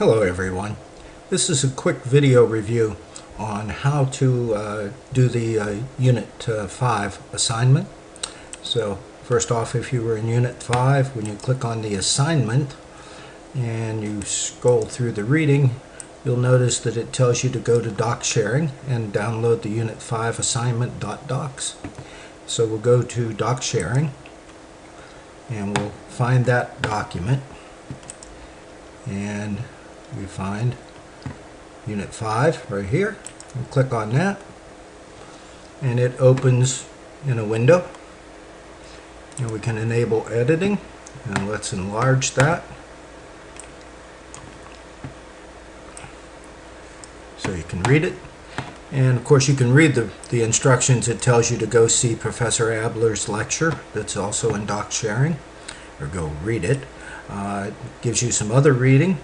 Hello everyone. This is a quick video review on how to do the Unit 5 assignment. So first off, if you were in Unit 5, when you click on the assignment and you scroll through the reading, you'll notice that it tells you to go to Doc Sharing and download the Unit 5 assignment.docs. So we'll go to Doc Sharing and we'll find that document, and we find Unit 5 right here. We'll click on that and it opens in a window, and we can enable editing, and let's enlarge that so you can read it. And of course you can read the instructions. It tells you to go see Professor Abler's lecture that's also in Doc Sharing, or go read it. It gives you some other reading,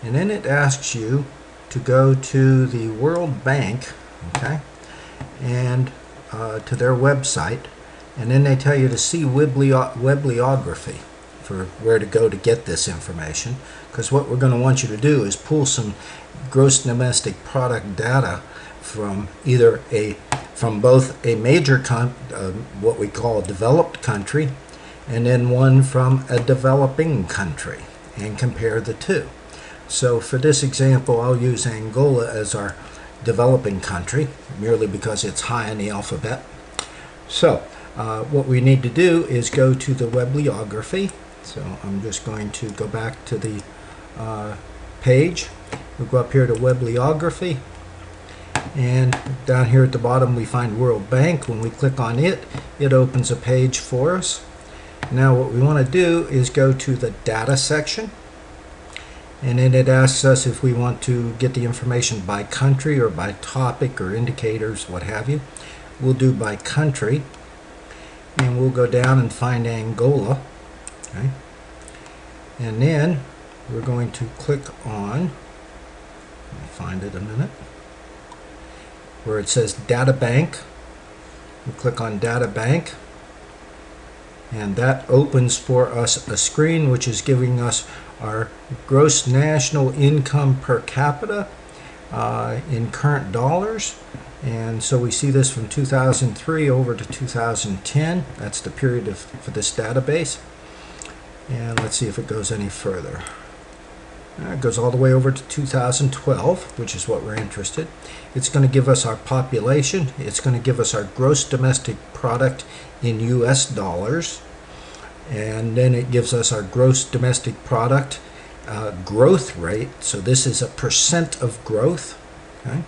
and then it asks you to go to the World Bank, okay, and to their website, and then they tell you to see Webliography for where to go to get this information, because what we're going to want you to do is pull some gross domestic product data from from both a major what we call a developed country, and then one from a developing country, and compare the two. So for this example, I'll use Angola as our developing country, merely because it's high in the alphabet. So what we need to do is go to the Webliography. So I'm just going to go back to the page. We'll go up here to Webliography, and down here at the bottom we find World Bank. When we click on it, it opens a page for us. Now what we want to do is go to the data section, and then it asks us if we want to get the information by country or by topic or indicators, what have you. We'll do by country, and we'll go down and find Angola, okay? And then we're going to click on, let me find it a minute, where it says Data Bank. We click on Data Bank, and that opens for us a screen which is giving us our gross national income per capita in current dollars. And so we see this from 2003 over to 2010. That's the period for this database. And let's see if it goes any further. It goes all the way over to 2012, which is what we're interested. It's going to give us our population. It's going to give us our gross domestic product in US dollars. And then it gives us our gross domestic product growth rate. So this is a percent of growth. Okay?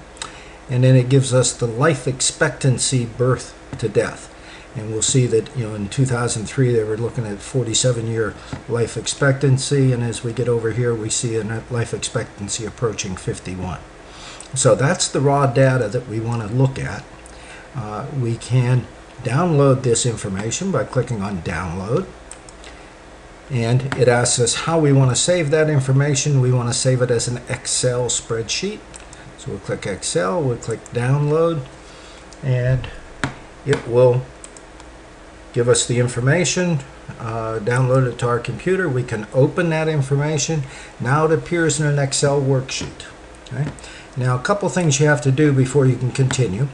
And then it gives us the life expectancy birth to death. And we'll see that, in 2003 they were looking at 47-year life expectancy, and as we get over here we see a life expectancy approaching 51. So that's the raw data that we want to look at. We can download this information by clicking on Download, and it asks us how we want to save that information. We want to save it as an Excel spreadsheet. So we'll click Excel, we'll click Download, and it will give us the information, download it to our computer. We can open that information. Now it appears in an Excel worksheet. Okay? Now a couple things you have to do before you can continue.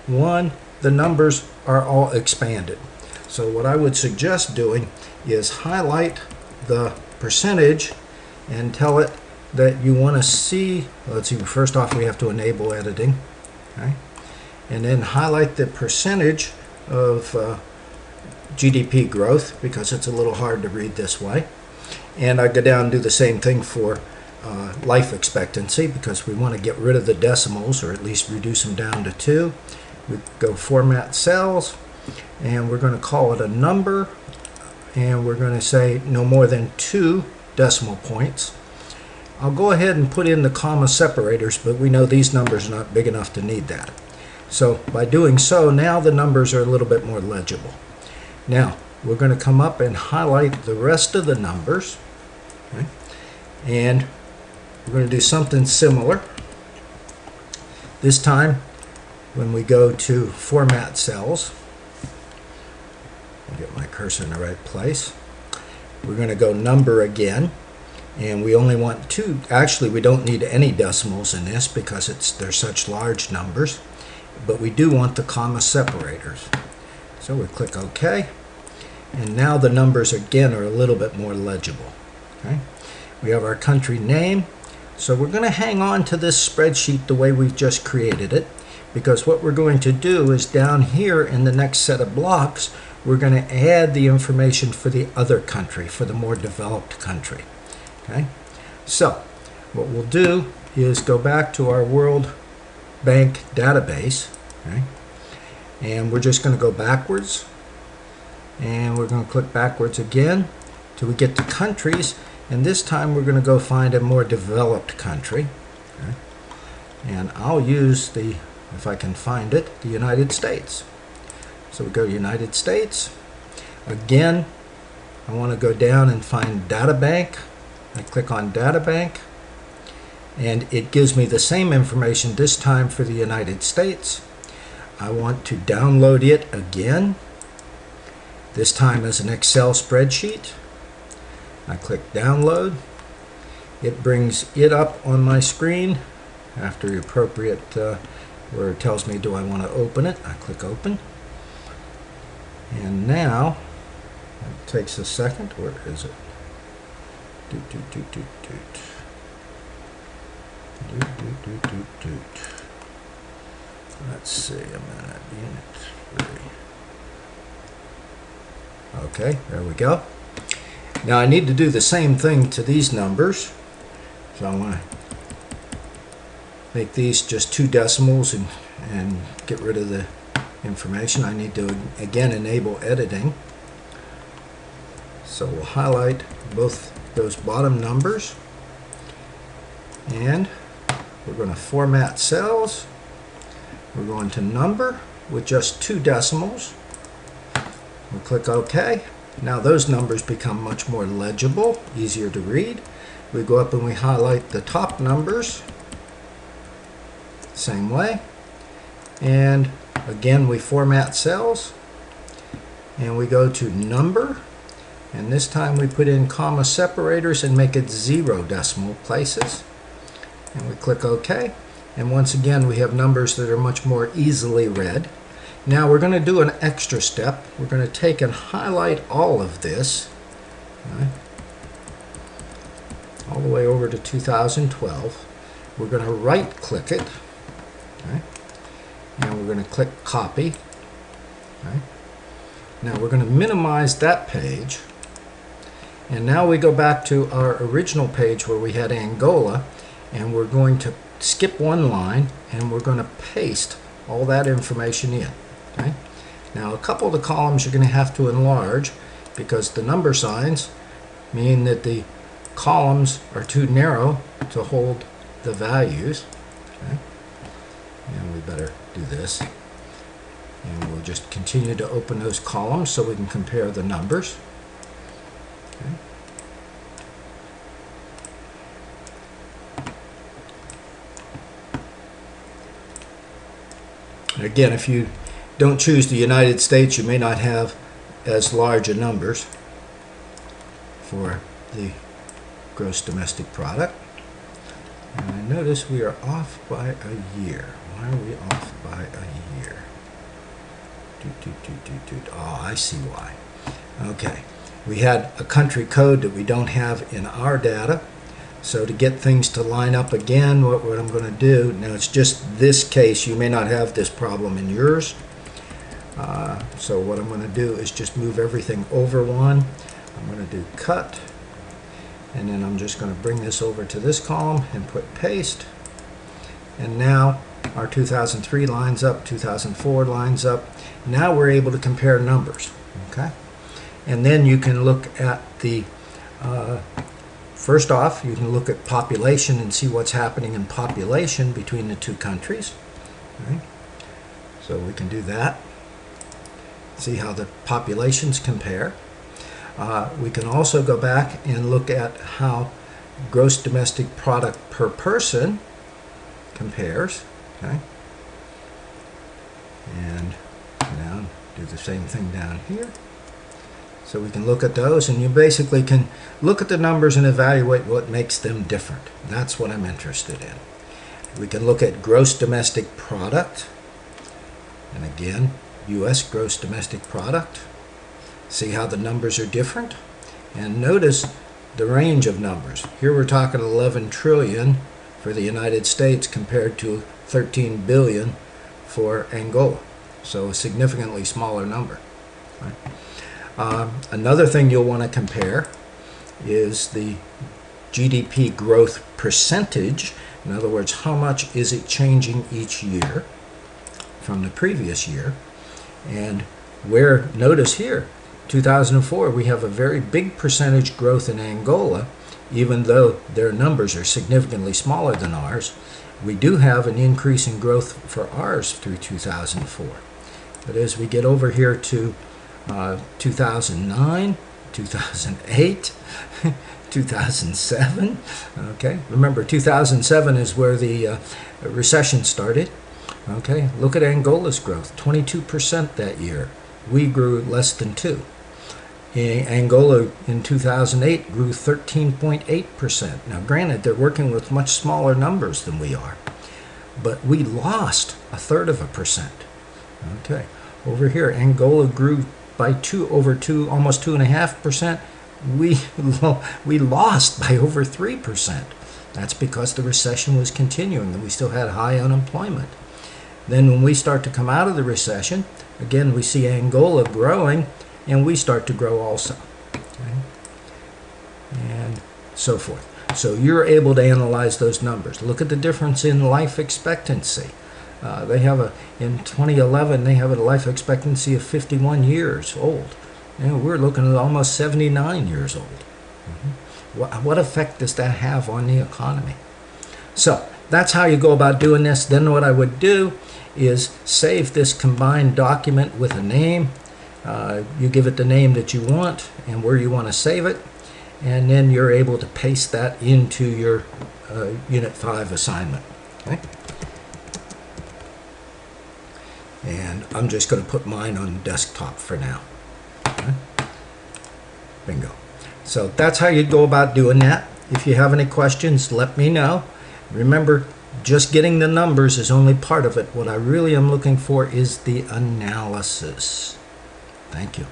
One, the numbers are all expanded. So what I would suggest doing is highlight the percentage and tell it that you want to see, let's see, first off we have to enable editing. Okay? And then highlight the percentage of GDP growth, because it's a little hard to read this way. And I go down and do the same thing for life expectancy, because we want to get rid of the decimals, or at least reduce them down to 2. We go Format Cells, and we're going to call it a number, and we're going to say no more than 2 decimal points. I'll go ahead and put in the comma separators, but we know these numbers are not big enough to need that. So by doing so, now the numbers are a little bit more legible. Now we're going to come up and highlight the rest of the numbers, okay? And we're going to do something similar. This time when we go to Format Cells, I'll get my cursor in the right place, we're going to go Number again, And we only want two. Actually, we don't need any decimals in this because they're such large numbers, but we do want the comma separators. So we click OK, and now the numbers again are a little bit more legible. Okay? We have our country name, so we're going to hang on to this spreadsheet the way we've just created it, because what we're going to do is down here in the next set of blocks, we're going to add the information for the other country, for the more developed country. Okay? So what we'll do is go back to our World Bank database, okay? And we're just going to go backwards, and we're going to click backwards again till we get to countries, and this time we're going to go find a more developed country. Okay? And I'll use the, if I can find it, the United States. So we go to United States. Again, I want to go down and find Data Bank. I click on Data Bank, and it gives me the same information this time for the United States. I want to download it again, this time as an Excel spreadsheet. I click download. It brings it up on my screen after the appropriate where it tells me do I want to open it. I click open, and now it takes a second. Where is it? Let's see, a minute, unit 3. Okay, there we go. Now I need to do the same thing to these numbers. So I want to make these just 2 decimals and get rid of the information. I need to again enable editing. So we'll highlight both those bottom numbers, and we're going to format cells. We're going to number with just 2 decimals. We'll click OK. Now those numbers become much more legible, easier to read. We go up and we highlight the top numbers, same way, and again we format cells, and we go to number. And this time we put in comma separators and make it 0 decimal places. And we click OK. And once again we have numbers that are much more easily read. Now we're going to do an extra step. We're going to take and highlight all of this, right, all the way over to 2012. We're going to right click it, okay, and we're going to click copy. Okay. Now we're going to minimize that page. And now we go back to our original page where we had Angola, and we're going to skip one line and we're going to paste all that information in. Okay? Now a couple of the columns you're going to have to enlarge because the number signs mean that the columns are too narrow to hold the values. Okay? And we better do this. And we'll just continue to open those columns so we can compare the numbers. Okay. Again, if you don't choose the United States, you may not have as large a numbers for the gross domestic product. And I notice we are off by a year. Why are we off by a year? Oh, I see why. Okay, we had a country code that we don't have in our data. So to get things to line up again, what I'm going to do, now it's just this case, you may not have this problem in yours. So what I'm going to do is just move everything over one. I'm going to do cut, and then I'm just going to bring this over to this column and put paste. And now our 2003 lines up, 2004 lines up. Now we're able to compare numbers. Okay, and then you can look at the first off, you can look at population and see what's happening in population between the two countries. Okay. So we can do that. See how the populations compare. We can also go back and look at how gross domestic product per person compares. Okay. And now do the same thing down here. So we can look at those, and you basically can look at the numbers and evaluate what makes them different. That's what I'm interested in. We can look at gross domestic product, and again, U.S. gross domestic product. See how the numbers are different, and notice the range of numbers. Here we're talking 11 trillion for the United States compared to 13 billion for Angola. So a significantly smaller number. Right? Another thing you'll want to compare is the GDP growth percentage. In other words, how much is it changing each year from the previous year? And where, notice here, 2004, we have a very big percentage growth in Angola, even though their numbers are significantly smaller than ours. We do have an increase in growth for ours through 2004. But as we get over here to 2009, 2008, 2007, okay, remember 2007 is where the recession started. Okay, look at Angola's growth, 22% that year. We grew less than 2%. Angola in 2008 grew 13.8%. Now granted, they're working with much smaller numbers than we are, but we lost 1/3%. Okay, over here Angola grew by almost 2.5%. We lost by over 3%. That's because the recession was continuing and we still had high unemployment. Then when we start to come out of the recession, again we see Angola growing, and we start to grow also, okay? And so forth. So you're able to analyze those numbers. Look at the difference in life expectancy. In 2011, they have a life expectancy of 51 years old. We're looking at almost 79 years old. What effect does that have on the economy? So that's how you go about doing this. Then what I would do is save this combined document with a name. You give it the name that you want and where you want to save it, and then you're able to paste that into your Unit 5 assignment. Okay? And I'm just going to put mine on desktop for now. Okay? Bingo. So that's how you'd go about doing that. If you have any questions, let me know. Remember, just getting the numbers is only part of it. What I really am looking for is the analysis. Thank you.